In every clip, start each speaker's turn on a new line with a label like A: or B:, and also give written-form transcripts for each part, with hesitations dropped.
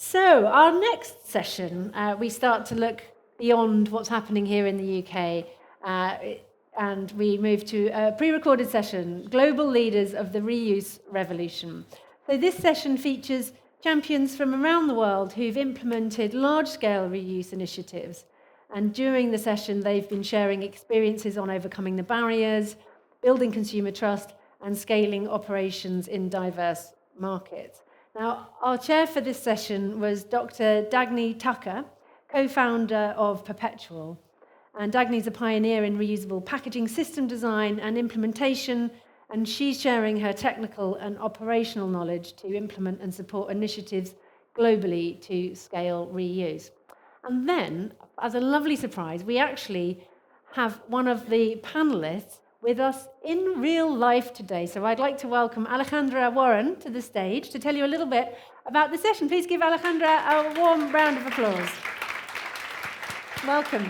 A: So, our next session, we start to look beyond what's happening here in the UK, and we move to a pre-recorded session, Global Leaders of the Reuse Revolution. So this session features champions from around the world who've implemented large-scale reuse initiatives. And during the session, they've been sharing experiences on overcoming the barriers, building consumer trust, and scaling operations in diverse markets. Now, our chair for this session was Dr. Dagny Tucker, co-founder of Perpetual. And Dagny's a pioneer in reusable packaging system design and implementation, and she's sharing her technical and operational knowledge to implement and support initiatives globally to scale reuse. And then, as a lovely surprise, we actually have one of the panelists with us in real life today. So I'd like to welcome Alejandra Warren to the stage to tell you a little bit about the session. Please give Alejandra a warm round of applause. Welcome.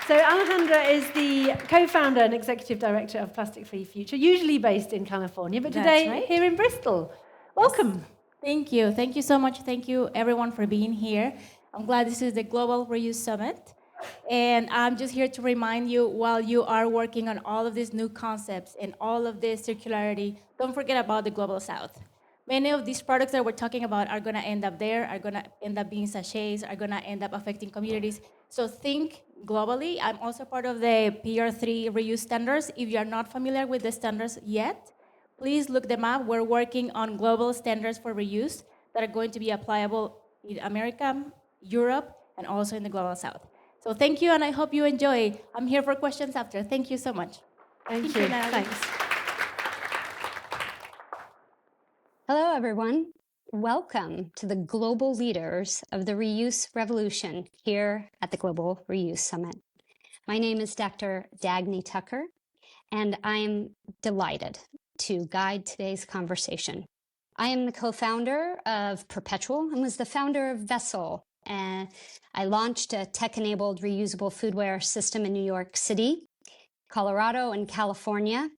A: So Alejandra is the co-founder and executive director of Plastic Free Future, usually based in California, but today here in Bristol. Welcome.
B: Yes. Thank you. Thank you so much. Thank you, everyone, for being here. I'm glad this is the Global Reuse Summit. And I'm just here to remind you, while you are working on all of these new concepts and all of this circularity, don't forget about the Global South. Many of these products that we're talking about are going to end up there, are going to end up being sachets, are going to end up affecting communities. So think globally. I'm also part of the PR3 reuse standards. If you're not familiar with the standards yet, please look them up. We're working on global standards for reuse that are going to be applicable in America, Europe, and also in the Global South. So thank you, and I hope you enjoy. I'm here for questions after. Thank you so much.
A: Thank you. Thanks.
C: Hello, everyone. Welcome to the Global Leaders of the Reuse Revolution here at the Global Reuse Summit. My name is Dr. Dagny Tucker, and I'm delighted to guide today's conversation. I am the co-founder of Perpetual and was the founder of Vessel. And I launched a tech-enabled reusable foodware system in New York City, Colorado, and California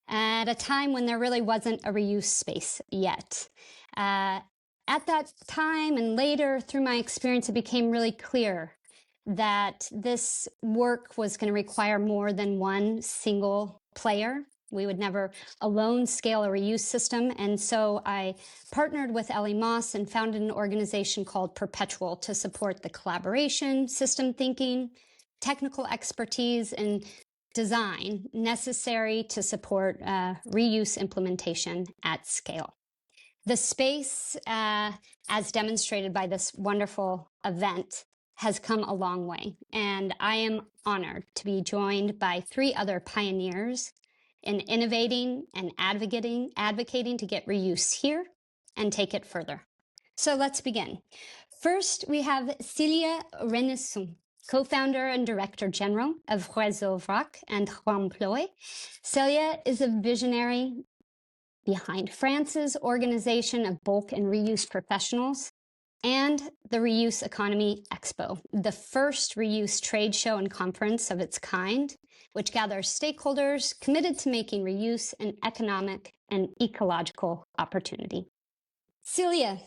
C: at a time when there really wasn't a reuse space yet. At that time and later, through my experience, it became really clear that this work was going to require more than one single player. We would never alone scale a reuse system. And so I partnered with Ellie Moss and founded an organization called Perpetual to support the collaboration, system thinking, technical expertise, and design necessary to support reuse implementation at scale. The space, as demonstrated by this wonderful event, has come a long way. And I am honored to be joined by 3 other pioneers in innovating and advocating to get reuse here and take it further. So let's begin. First, we have Celia Renesson, co-founder and director general of Réseau Vrac and Remploy. Celia is a visionary behind France's organization of bulk and reuse professionals and the Reuse Economy Expo, the first reuse trade show and conference of its kind, which gathers stakeholders committed to making reuse an economic and ecological opportunity. Celia,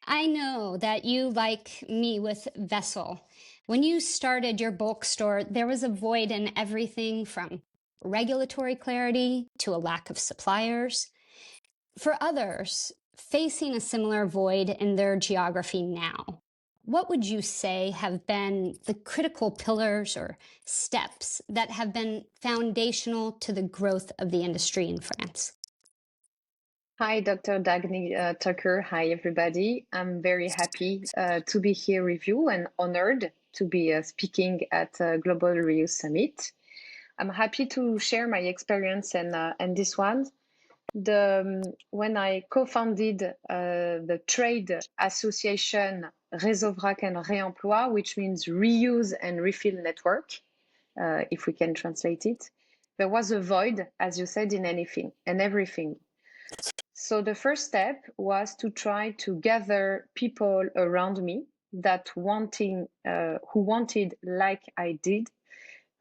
C: I know that you, like me with Vessel, when you started your bulk store, there was a void in everything from regulatory clarity to a lack of suppliers. For others, facing a similar void in their geography now, what would you say have been the critical pillars or steps that have been foundational to the growth of the industry in France?
D: Hi, Dr. Dagny Tucker. Hi, everybody. I'm very happy to be here with you and honored to be speaking at Global Reuse Summit. I'm happy to share my experience and this one. When I co-founded the trade association Réseau Vrac and Réemploi, which means reuse and refill network, if we can translate it, there was a void, as you said, in anything and everything. So the first step was to try to gather people around me that who wanted, like I did,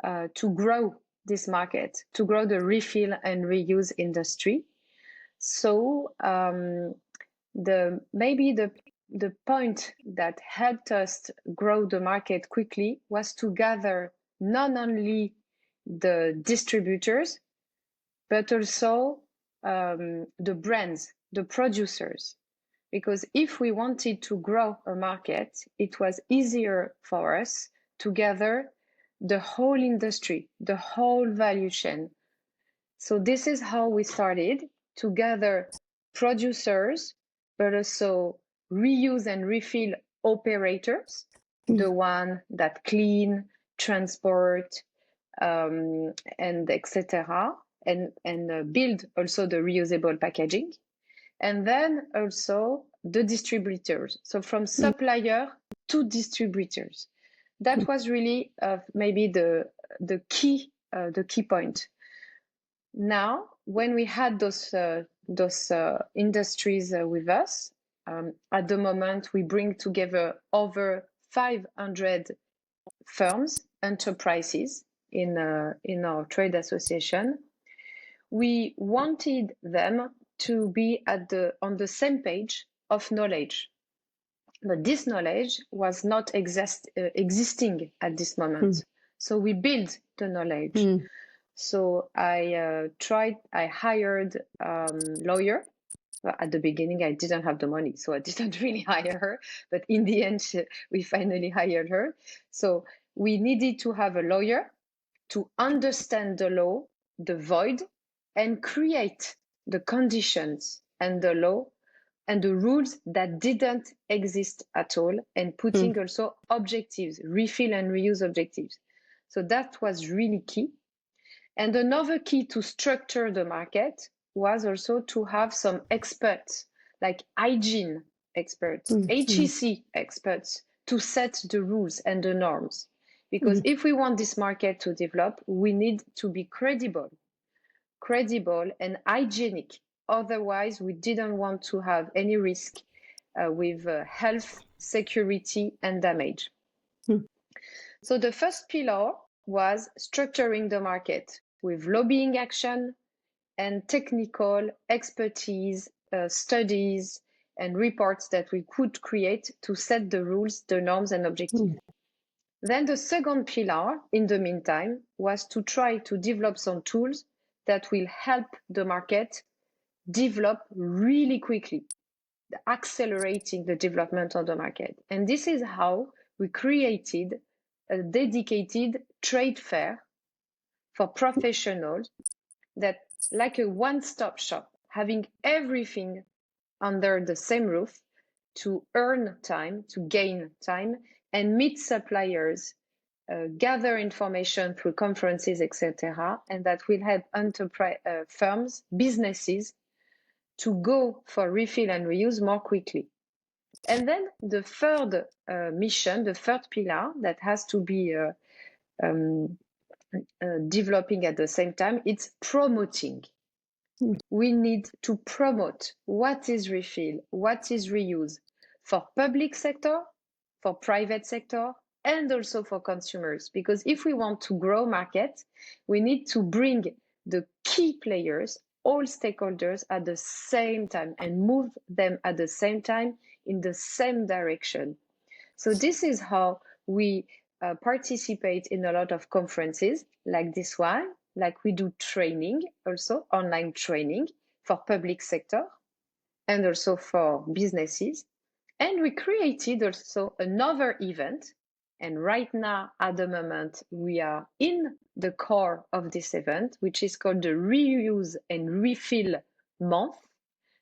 D: to grow this market, to grow the refill and reuse industry. So maybe the the point that helped us grow the market quickly was to gather not only the distributors, but also the brands, the producers. Because if we wanted to grow a market, it was easier for us to gather the whole industry, the whole value chain. So this is how we started to gather producers, but also reuse and refill operators, the one that clean, transport, and etc. And build also the reusable packaging. And then also the distributors. So from supplier to distributors. That was really maybe the key point. Now, when we had those industries with us, at the moment we bring together over 500 firms, enterprises in our trade association. We wanted them to be on the same page of knowledge. But this knowledge was not existing at this moment. So we built the knowledge. So I hired lawyer. Well, at the beginning, I didn't have the money, so I didn't really hire her. But in the end, we finally hired her. So we needed to have a lawyer to understand the law, the void, and create the conditions and the law and the rules that didn't exist at all, and putting also objectives, refill and reuse objectives. So that was really key. And another key to structure the market was also to have some experts, like hygiene experts, HEC experts, to set the rules and the norms. Because if we want this market to develop, we need to be credible and hygienic. Otherwise, we didn't want to have any risk with health, security, and damage. So the first pillar was structuring the market with lobbying action and technical expertise, studies, and reports that we could create to set the rules, the norms, and objectives. Then the second pillar, in the meantime, was to try to develop some tools that will help the market develop really quickly, accelerating the development of the market. And this is how we created a dedicated trade fair for professionals, that like a one-stop shop, having everything under the same roof to earn time, to gain time, and meet suppliers, gather information through conferences, etc., and that will help enterprise firms, businesses, to go for refill and reuse more quickly. And then the third mission, the third pillar that has to be developing at the same time, it's promoting. We need to promote what is refill, what is reuse, for public sector, for private sector, and also for consumers. Because if we want to grow market, we need to bring the key players, all stakeholders at the same time, and move them at the same time in the same direction. So this is how we participate in a lot of conferences like this one, like we do training, also online training for public sector and also for businesses. And we created also another event. And right now, at the moment, we are in the core of this event, which is called the Reuse and Refill Month,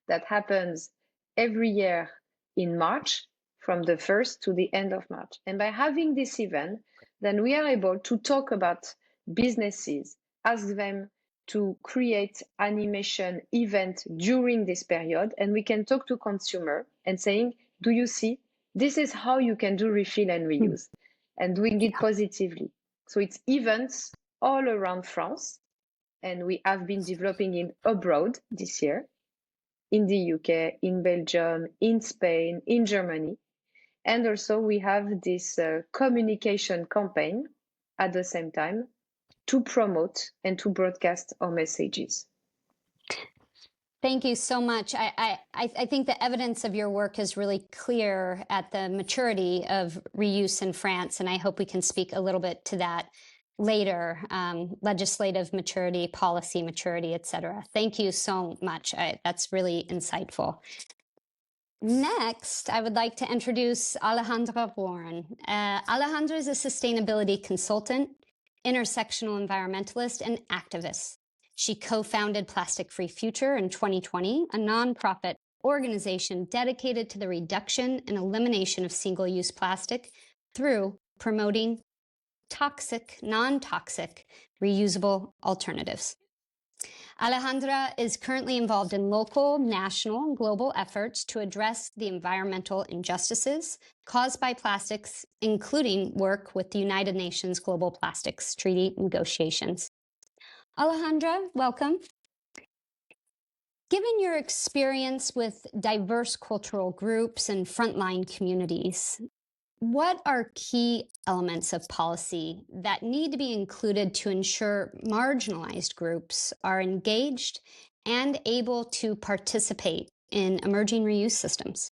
D: that happens every year in March, from the 1st to the end of March. And by having this event, then we are able to talk about businesses, ask them to create animation event during this period, and we can talk to consumer and saying, do you see, this is how you can do refill and reuse, and doing it positively. So it's events all around France, and we have been developing it abroad this year, in the UK, in Belgium, in Spain, in Germany. And also we have this communication campaign at the same time to promote and to broadcast our messages.
C: Thank you so much. I think the evidence of your work is really clear at the maturity of reuse in France, and I hope we can speak a little bit to that later, legislative maturity, policy maturity, et cetera. Thank you so much. That's really insightful. Next, I would like to introduce Alejandra Warren. Alejandra is a sustainability consultant, intersectional environmentalist, and activist. She co-founded Plastic Free Future in 2020, a nonprofit organization dedicated to the reduction and elimination of single-use plastic through promoting toxic, non-toxic, reusable alternatives. Alejandra is currently involved in local, national, and global efforts to address the environmental injustices caused by plastics, including work with the United Nations Global Plastics Treaty negotiations. Alejandra, welcome. Given your experience with diverse cultural groups and frontline communities, what are key elements of policy that need to be included to ensure marginalized groups are engaged and able to participate in emerging reuse systems?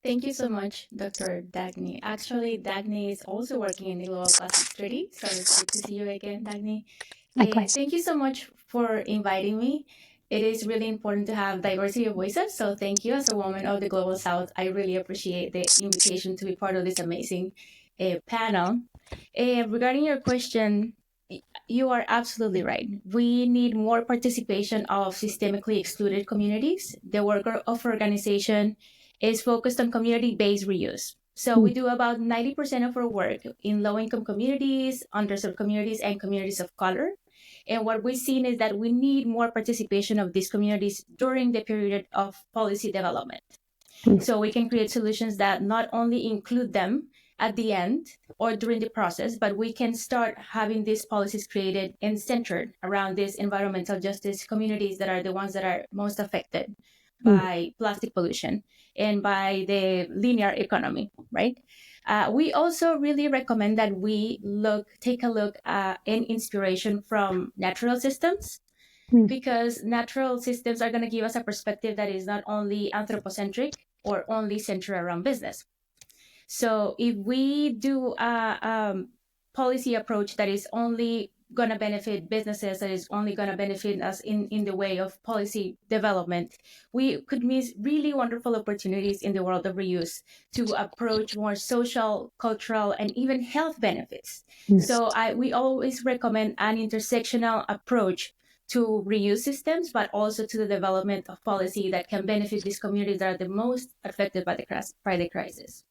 B: Thank you so much, Dr. Dagny. Actually, Dagny is also working in the Global Plastics Treaty, so it's good to see you again, Dagny.
C: Likewise.
B: Thank you so much for inviting me. It is really important to have diversity of voices, so thank you. As a woman of the Global South, I really appreciate the invitation to be part of this amazing panel. Regarding your question, you are absolutely right. We need more participation of systemically excluded communities. The work of organization is focused on community-based reuse. So we do about 90% of our work in low-income communities, underserved communities, and communities of color. And what we've seen is that we need more participation of these communities during the period of policy development. So we can create solutions that not only include them at the end or during the process, but we can start having these policies created and centered around these environmental justice communities that are the ones that are most affected by plastic pollution and by the linear economy, right? We also really recommend that we take a look in inspiration from natural systems, because natural systems are going to give us a perspective that is not only anthropocentric or only centered around business. So if we do a policy approach that is only going to benefit businesses, that is only going to benefit us in the way of policy development, we could miss really wonderful opportunities in the world of reuse to approach more social, cultural, and even health benefits. So we always recommend an intersectional approach to reuse systems, but also to the development of policy that can benefit these communities that are the most affected by the crisis.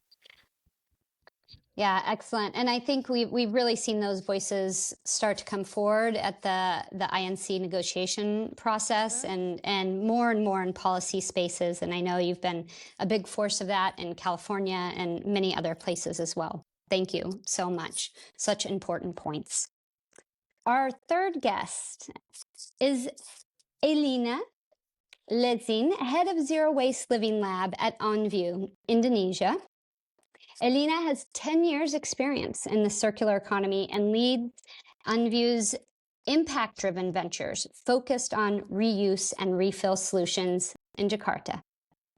C: Yeah, excellent. And I think we've really seen those voices start to come forward at the INC negotiation process and more in policy spaces. And I know you've been a big force of that in California and many other places as well. Thank you so much. Such important points. Our third guest is Elina Lezin, head of Zero Waste Living Lab at OnView, Indonesia. Elina has 10 years experience in the circular economy and leads OnView's impact-driven ventures focused on reuse and refill solutions in Jakarta.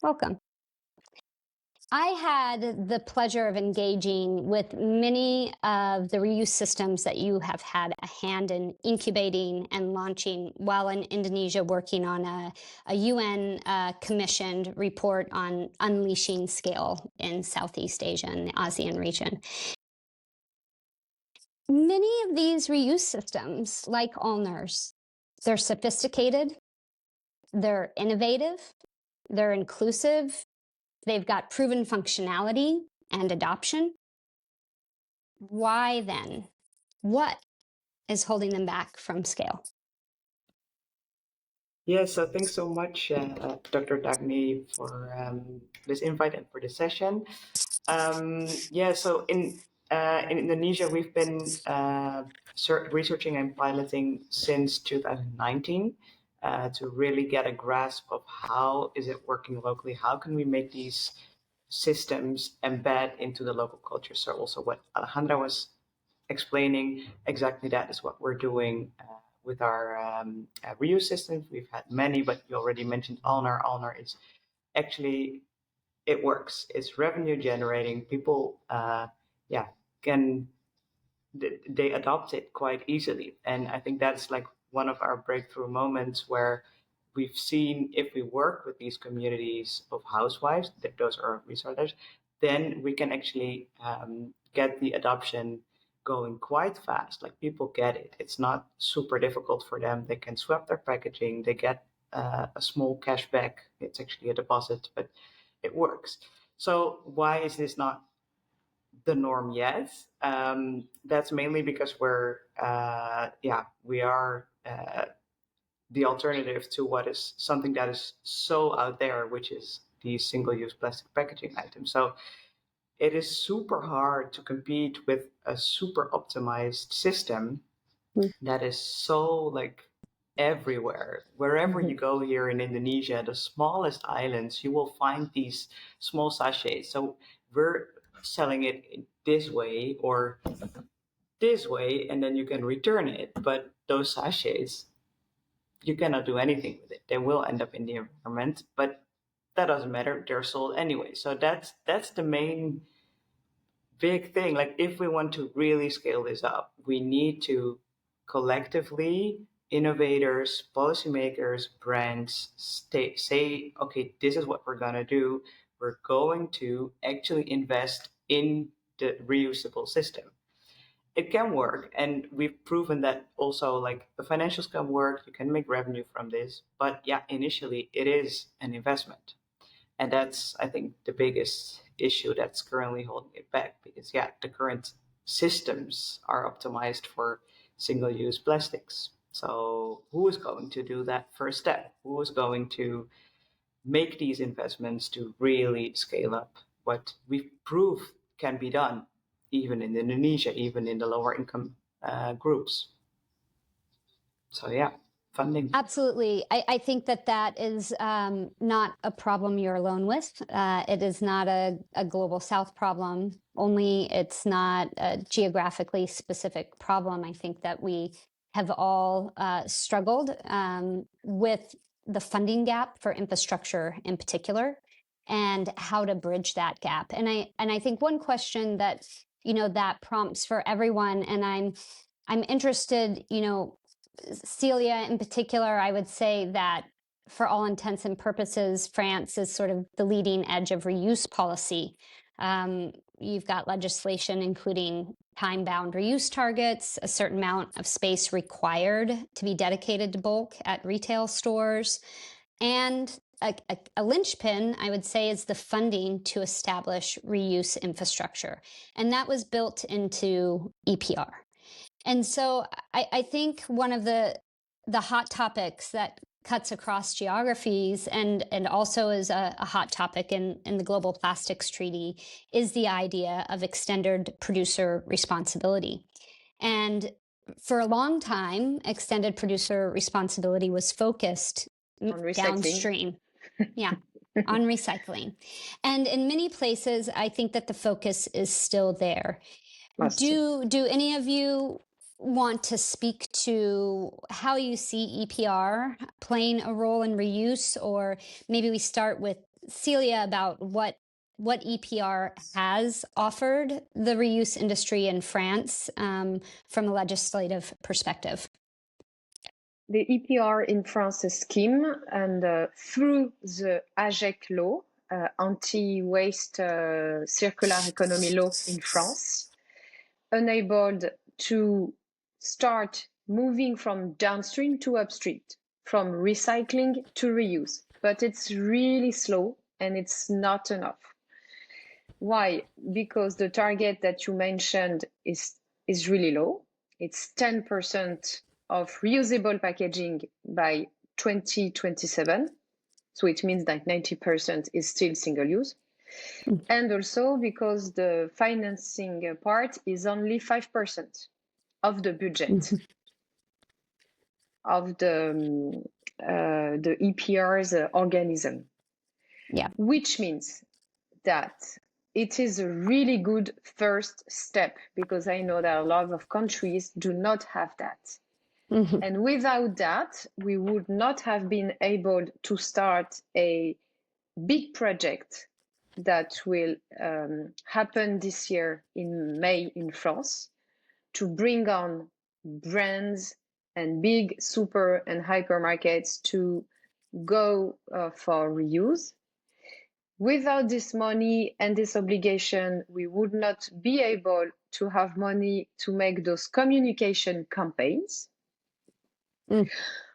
C: Welcome. I had the pleasure of engaging with many of the reuse systems that you have had a hand in incubating and launching while in Indonesia, working on a UN commissioned report on unleashing scale in Southeast Asia and the ASEAN region. Many of these reuse systems, like Allner's, they're sophisticated, they're innovative, they're inclusive, they've got proven functionality and adoption. Why then? What is holding them back from scale?
E: Yes, so thanks so much, Dr. Dagny, for this invite and for this session. So in Indonesia, we've been researching and piloting since 2019 to really get a grasp of how is it working locally. How can we make these systems embed into the local culture? So also what Alejandra was explaining, exactly that is what we're doing with our reuse systems. We've had many, but you already mentioned Alnar. Alnar is actually, it works. It's revenue generating. People, can they adopt it quite easily. And I think that's like one of our breakthrough moments where we've seen if we work with these communities of housewives, that those are resellers, then we can actually get the adoption going quite fast. Like people get it. It's not super difficult for them. They can swap their packaging. They get a small cashback. It's actually a deposit, but it works. So why is this not the norm yet? That's mainly because we are the alternative to what is something that is so out there, which is these single-use plastic packaging items. So it is super hard to compete with a super optimized system that is so like everywhere. Wherever you go here in Indonesia, the smallest islands, you will find these small sachets. So we're selling it this way or this way, and then you can return it. But those sachets, you cannot do anything with it. They will end up in the environment, but that doesn't matter. They're sold anyway. So that's the main big thing. Like if we want to really scale this up, we need to collectively, innovators, policymakers, brands, say, okay, this is what we're gonna do. We're going to actually invest in the reusable system. It can work, and we've proven that also. Like the financials can work, you can make revenue from this, but yeah, initially it is an investment. And that's, I think, the biggest issue that's currently holding it back, because yeah, the current systems are optimized for single-use plastics. So who is going to do that first step? Who is going to make these investments to really scale up what we prove can be done, even in Indonesia, even in the lower income groups? So yeah, funding.
C: Absolutely. I think that that is not a problem you're alone with. It is not a global South problem only. It's not a geographically specific problem. I think that we have all struggled with the funding gap for infrastructure in particular and how to bridge that gap. And I think one question that, that prompts for everyone, and I'm interested, Celia in particular, I would say that for all intents and purposes, France is sort of the leading edge of reuse policy. You've got legislation including time-bound reuse targets, a certain amount of space required to be dedicated to bulk at retail stores, and a linchpin, I would say, is the funding to establish reuse infrastructure. And that was built into EPR. And so I think one of the hot topics that cuts across geographies and also is a hot topic in the Global Plastics Treaty is the idea of extended producer responsibility. And for a long time, extended producer responsibility was focused downstream. Yeah, on recycling. And in many places, I think that the focus is still there. Do any of you want to speak to how you see EPR playing a role in reuse? Or maybe we start with Celia about what EPR has offered the reuse industry in France from a legislative perspective.
D: The EPR in France scheme, and through the AGEC law, anti-waste circular economy law in France, enabled to start moving from downstream to upstream, from recycling to reuse. But it's really slow and it's not enough. Why? Because the target that you mentioned is really low. It's 10% of reusable packaging by 2027. So it means that 90% is still single use. And also because the financing part is only 5% of the budget of the EPR's organism.
C: Yeah.
D: Which means that it is a really good first step, because I know that a lot of countries do not have that.
C: Mhm.
D: And without that, we would not have been able to start a big project that will happen this year in May in France to bring on brands and big super and hypermarkets to go for reuse. Without this money and this obligation, we would not be able to have money to make those communication campaigns.
C: Mm.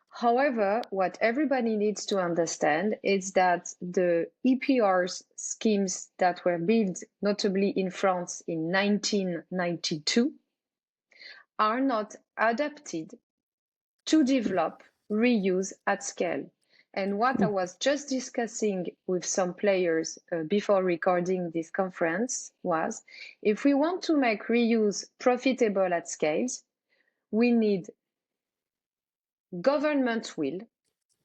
D: However, what everybody needs to understand is that the EPRs schemes that were built, notably in France in 1992, are not adapted to develop reuse at scale. And what I was just discussing with some players before recording this conference was, if we want to make reuse profitable at scales, we need government will.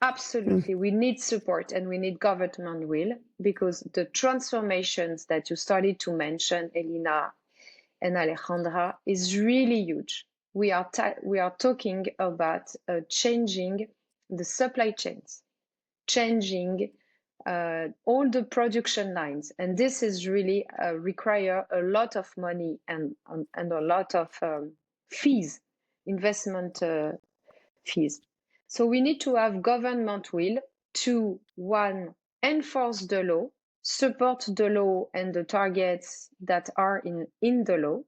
D: Absolutely, we need support and we need government will, because the transformations that you started to mention, Elina and Alejandra, is really huge. We are talking about changing the supply chains, changing all the production lines, and this is really require a lot of money and a lot of fees, investment fees. So we need to have government will to, one, enforce the law, support the law and the targets that are in the law,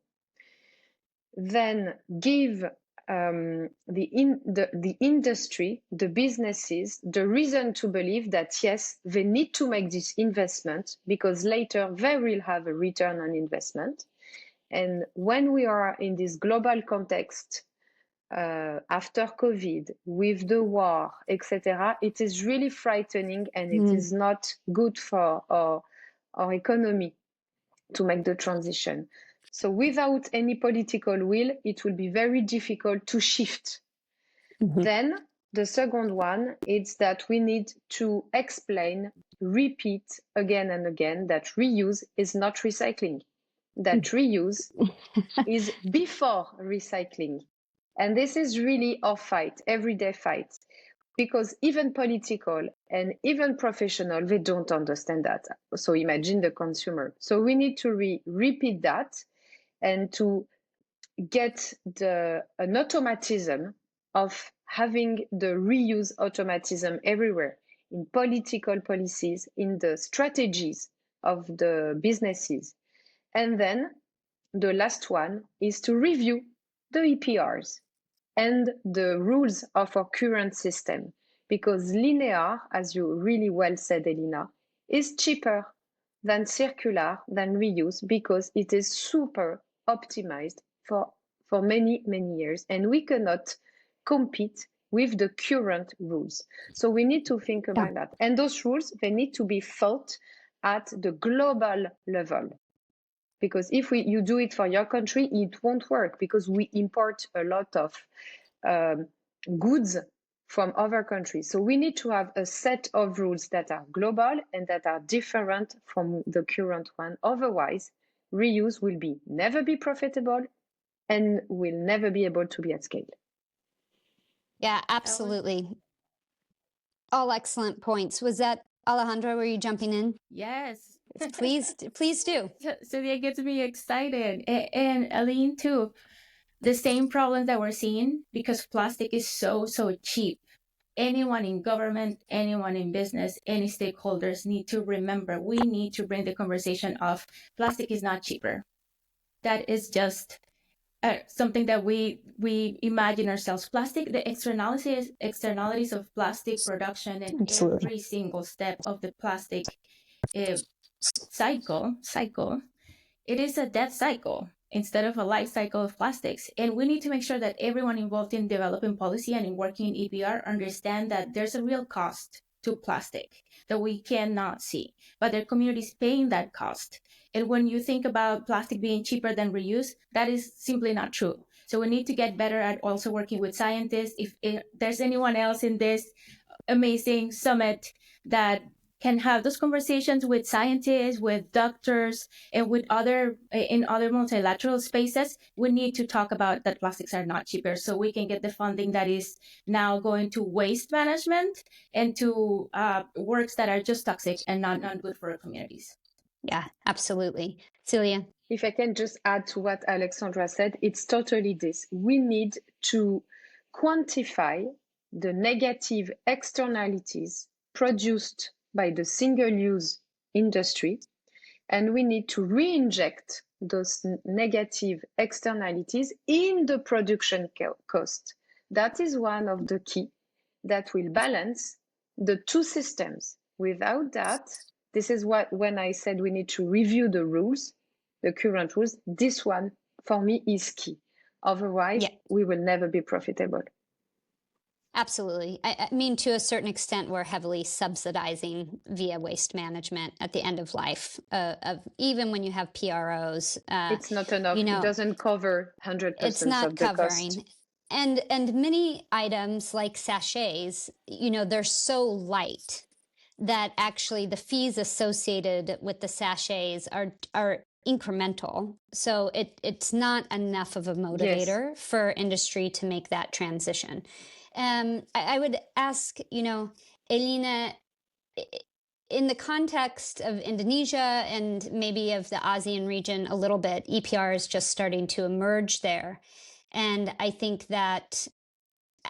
D: then give the industry, the businesses, the reason to believe that yes, they need to make this investment because later they will have a return on investment. And when we are in this global context, after COVID, with the war, etc., it is really frightening and it is not good for our economy to make the transition. So without any political will, it will be very difficult to shift. Then the second one is that we need to explain, repeat again and again that reuse is not recycling, that reuse is before recycling. And this is really our fight, everyday fight, because even political and even professional, they don't understand that. So imagine the consumer. So we need to repeat that and to get an automatism of having the reuse automatism everywhere, in political policies, in the strategies of the businesses. And then the last one is to review the EPRs and the rules of our current system, because linear, as you really well said, Elina, is cheaper than circular, than reuse, because it is super optimized for many, many years, and we cannot compete with the current rules. So we need to think about that. And those rules, they need to be thought at the global level. Because if you do it for your country, it won't work, because we import a lot of goods from other countries. So we need to have a set of rules that are global and that are different from the current one. Otherwise, reuse will never be profitable and will never be able to be at scale.
C: Yeah, absolutely. All excellent points. Was that Alejandra? Were you jumping in?
B: Yes.
C: Please do.
B: So that gets me excited. And Aline, too. The same problems that we're seeing, because plastic is so cheap. Anyone in government, anyone in business, any stakeholders need to remember, we need to bring the conversation of plastic is not cheaper. That is just something that we imagine ourselves. Plastic, the externalities of plastic production and
C: Absolutely.
B: every single step of the plastic cycle, it is a death cycle instead of a life cycle of plastics. And we need to make sure that everyone involved in developing policy and in working in EPR understand that there's a real cost to plastic that we cannot see, but their communities paying that cost. And when you think about plastic being cheaper than reuse, that is simply not true. So we need to get better at also working with scientists. If there's anyone else in this amazing summit that can have those conversations with scientists, with doctors, and with other in other multilateral spaces, we need to talk about that plastics are not cheaper, so we can get the funding that is now going to waste management and to works that are just toxic and not good for our communities.
C: Yeah, absolutely. Celia?
D: If I can just add to what Alexandra said, it's totally this. We need to quantify the negative externalities produced by the single-use industry, and we need to re-inject those negative externalities in the production cost. That is one of the key that will balance the two systems. Without that, this is what, when I said we need to review the rules, the current rules, this one for me is key. Otherwise, we will never be profitable.
C: Absolutely. I mean, to a certain extent, we're heavily subsidizing via waste management at the end of life, even when you have PROs.
D: It's not enough. It doesn't cover 100%
C: it's not
D: of the
C: covering.
D: cost.
C: And many items like sachets, they're so light that actually the fees associated with the sachets are incremental. So it's not enough of a motivator for industry to make that transition. I would ask, Elina, in the context of Indonesia and maybe of the ASEAN region a little bit, EPR is just starting to emerge there. And I think that,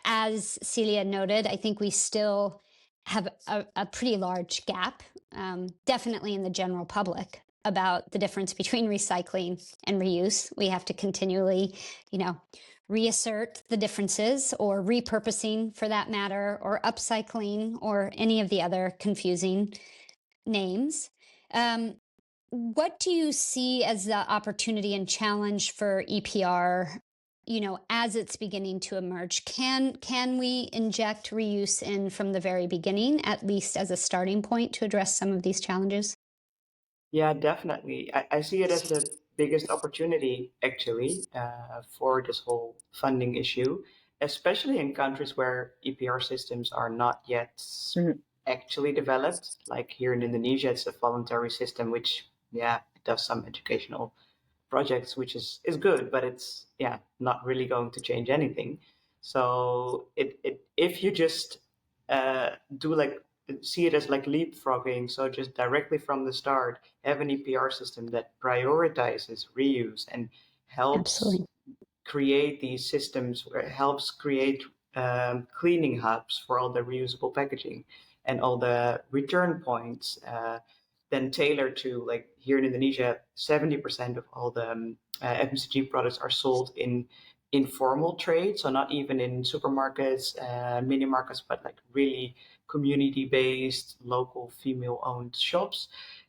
C: as Celia noted, I think we still have a pretty large gap, definitely in the general public, about the difference between recycling and reuse. We have to continually, reassert the differences, or repurposing for that matter, or upcycling, or any of the other confusing names. What do you see as the opportunity and challenge for EPR, as it's beginning to emerge? Can we inject reuse in from the very beginning, at least as a starting point to address some of these challenges?
E: Yeah, definitely. I see it as the biggest opportunity, actually, for this whole funding issue, especially in countries where EPR systems are not yet actually developed. Like here in Indonesia, it's a voluntary system, which, it does some educational projects, which is good, but it's not really going to change anything. So if you just do like see it as like leapfrogging, so just directly from the start have an EPR system that prioritizes reuse and helps create these systems, where it helps create cleaning hubs for all the reusable packaging and all the return points, then tailored to, like here in Indonesia, 70% of all the FMCG products are sold in informal trade, so not even in supermarkets, mini markets, but like really community-based, local female-owned shops.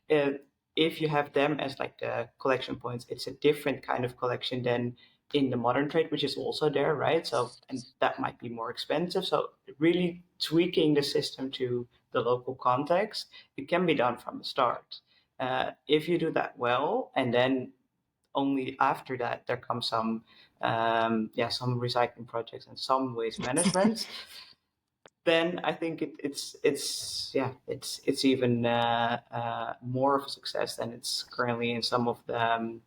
E: If you have them as like the collection points, it's a different kind of collection than in the modern trade, which is also there, right? So, and that might be more expensive. So really tweaking the system to the local context, it can be done from the start. If you do that well, and then only after that there comes some recycling projects and some waste management, then I think it's even more of a success than it's currently in some of the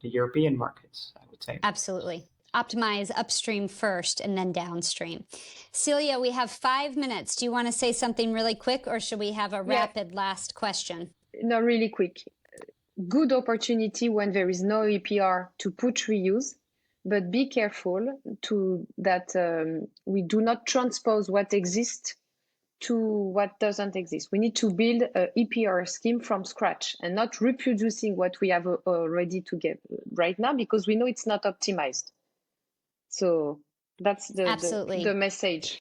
E: European markets, I would say.
C: Absolutely. Optimize upstream first and then downstream. Celia, we have 5 minutes. Do you want to say something really quick, or should we have a rapid last question?
D: No, really quick. Good opportunity when there is no EPR to put reuse, but be careful that we do not transpose what exists to what doesn't exist. We need to build an EPR scheme from scratch and not reproducing what we have already together right now, because we know it's not optimized. So that's the message.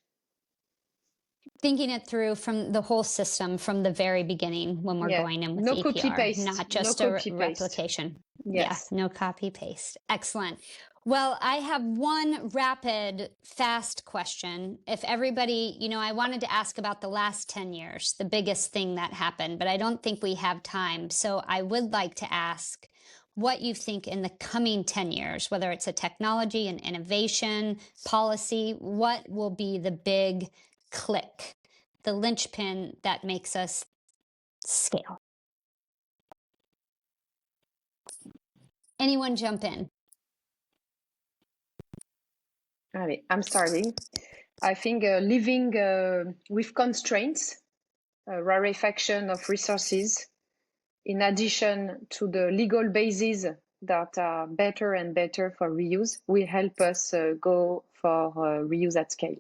C: Thinking it through from the whole system from the very beginning when we're going in with EPR,
D: copy-paste.
C: Not just a replication.
D: Yes.
C: Yeah, no copy paste. Excellent. Well, I have one rapid, fast question. If everybody, I wanted to ask about the last 10 years, the biggest thing that happened, but I don't think we have time. So I would like to ask what you think in the coming 10 years, whether it's a technology, an innovation, policy, what will be the big click, the linchpin that makes us scale. Anyone jump in?
D: Allez, I'm starting. I think living with constraints, rarefaction of resources, in addition to the legal bases that are better and better for reuse, will help us go for reuse at scale.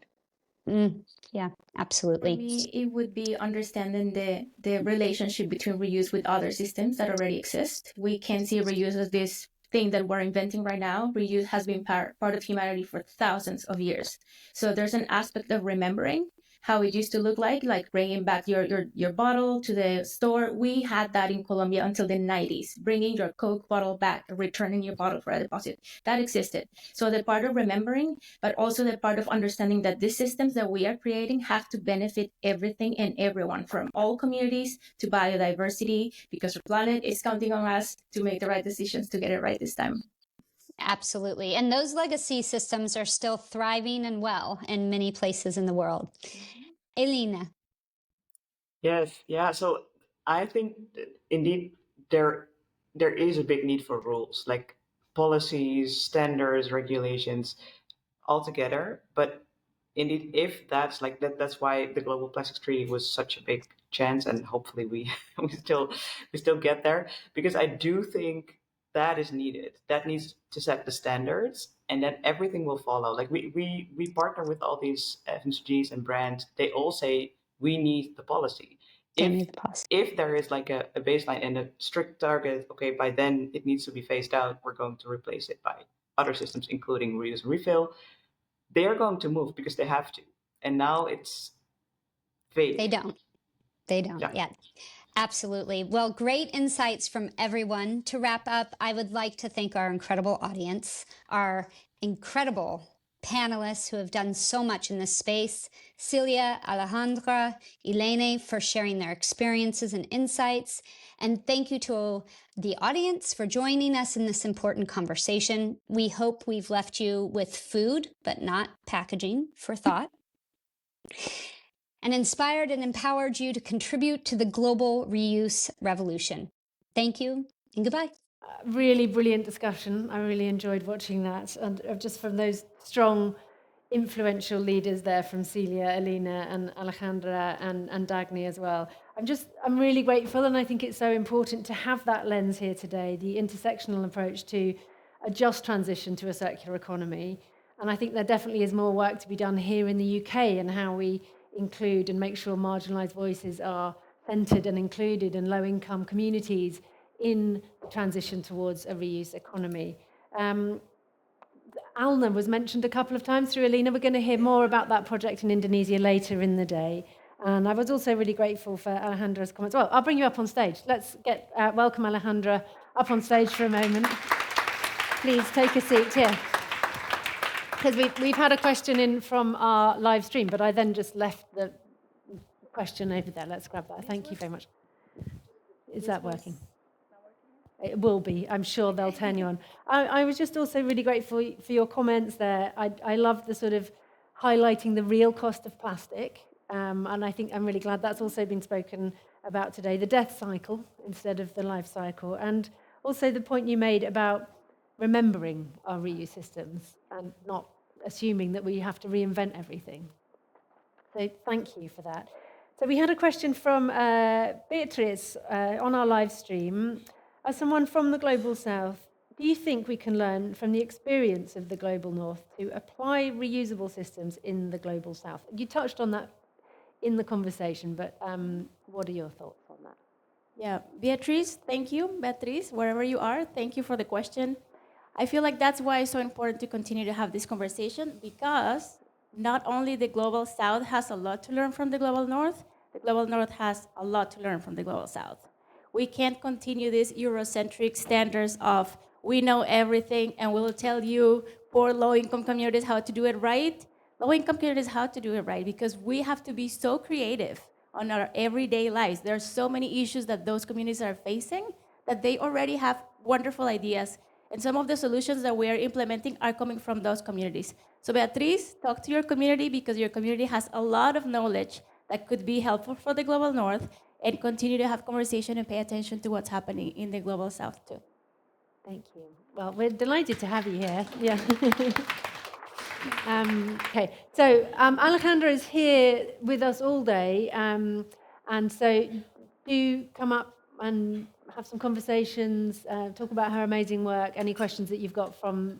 C: Yeah,
B: For
C: absolutely.
B: me, it would be understanding the relationship between reuse with other systems that already exist. We can see reuse as this thing that we're inventing right now. Reuse has been part of humanity for thousands of years. So there's an aspect of remembering how it used to look like bringing back your bottle to the store. We had that in Colombia until the 90s, bringing your Coke bottle back, returning your bottle for a deposit. That existed. So the part of remembering, but also the part of understanding that these systems that we are creating have to benefit everything and everyone, from all communities to biodiversity, because the planet is counting on us to make the right decisions to get it right this time.
C: Absolutely. And those legacy systems are still thriving and well in many places in the world. Elena.
E: Yes, yeah. So I think that indeed there is a big need for rules, like policies, standards, regulations altogether. But indeed, if that's like that, that's why the Global Plastics Treaty was such a big chance, and hopefully we we still get there, because I do think that is needed. That needs to set the standards, and then everything will follow. Like we partner with all these FMCGs and brands. They all say we need the policy.
C: They
E: If
C: need the policy.
E: if there is like a baseline and a strict target, okay, by then it needs to be phased out. We're going to replace it by other systems, including reuse and refill. They are going to move because they have to. And now it's vague.
C: They don't. They don't.
E: Yeah.
C: Absolutely. Well, great insights from everyone. To wrap up, I would like to thank our incredible audience, our incredible panelists who have done so much in this space, Celia, Alejandra, Elene, for sharing their experiences and insights. And thank you to the audience for joining us in this important conversation. We hope we've left you with food, but not packaging, for thought, and inspired and empowered you to contribute to the global reuse revolution. Thank you and goodbye.
A: Really brilliant discussion. I really enjoyed watching that, and just from those strong, influential leaders there, from Celia, Elena, and Alejandra, and Dagny as well. I'm really grateful, and I think it's so important to have that lens here today, the intersectional approach to a just transition to a circular economy. And I think there definitely is more work to be done here in the UK, and how we include and make sure marginalised voices are centred and included, in low-income communities in the transition towards a reuse economy. ALNA was mentioned a couple of times through Alina. We're going to hear more about that project in Indonesia later in the day. And I was also really grateful for Alejandra's comments. Well, I'll bring you up on stage. Let's welcome Alejandra up on stage for a moment. Please take a seat here. Because we've had a question in from our live stream, but I then just left the question over there. Let's grab that. Thank you very much. Is that working? It will be. I'm sure they'll turn you on. I was just also really grateful for your comments there. I love the sort of highlighting the real cost of plastic. And I think I'm really glad that's also been spoken about today, the death cycle instead of the life cycle. And also the point you made about remembering our reuse systems and not assuming that we have to reinvent everything. So thank you for that. So we had a question from Beatrice on our live stream. As someone from the Global South, do you think we can learn from the experience of the Global North to apply reusable systems in the Global South? You touched on that in the conversation, but what are your thoughts on that?
B: Yeah, Beatrice, thank you. Beatrice, wherever you are, thank you for the question. I feel like that's why it's so important to continue to have this conversation, because not only the Global South has a lot to learn from the Global North has a lot to learn from the Global South. We can't continue these Eurocentric standards of we know everything and we'll tell you poor low-income communities how to do it right. Low-income communities how to do it right, because we have to be so creative on our everyday lives. There are so many issues that those communities are facing that they already have wonderful ideas. And some of the solutions that we are implementing are coming from those communities. So Beatriz, talk to your community, because your community has a lot of knowledge that could be helpful for the Global North. and continue to have conversation and pay attention to what's happening in the global south too.
A: Thank you. Well, we're delighted to have you here. Yeah. Okay, so Alejandra is here with us all day, and so do come up and have some conversations, talk about her amazing work, any questions that you've got from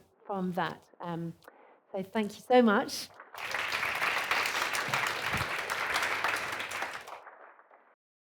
A: that. So thank you so much.